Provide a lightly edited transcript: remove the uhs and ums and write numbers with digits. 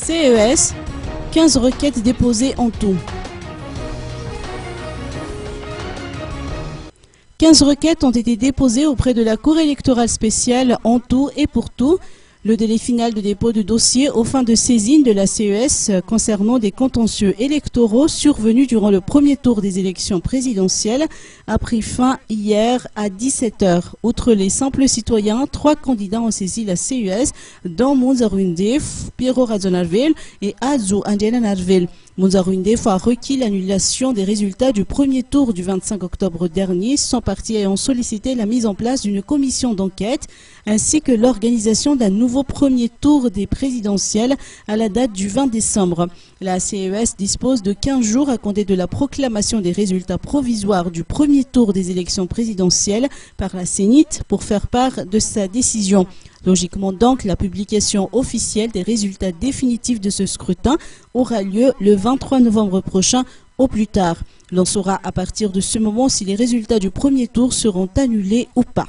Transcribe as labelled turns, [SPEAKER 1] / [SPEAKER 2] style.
[SPEAKER 1] CES, 15 requêtes déposées en tout. 15 requêtes ont été déposées auprès de la Cour électorale spéciale en tout et pour tout. Le délai final de dépôt de dossier aux fins de saisine de la CES concernant des contentieux électoraux survenus durant le premier tour des élections présidentielles a pris fin hier à 17 h. Outre les simples citoyens, 3 candidats ont saisi la CES, dont Munzarundef, Piero Razonarville et Azu Angelanarville. Munzarundef a requis l'annulation des résultats du premier tour du 25 octobre dernier, son parti ayant sollicité la mise en place d'une commission d'enquête ainsi que l'organisation d'un nouveau premier tour des présidentielles à la date du 20 décembre. La CES dispose de 15 jours à compter de la proclamation des résultats provisoires du premier tour des élections présidentielles par la Sénite pour faire part de sa décision. Logiquement donc, la publication officielle des résultats définitifs de ce scrutin aura lieu le 23 novembre prochain au plus tard. L'on saura à partir de ce moment si les résultats du premier tour seront annulés ou pas.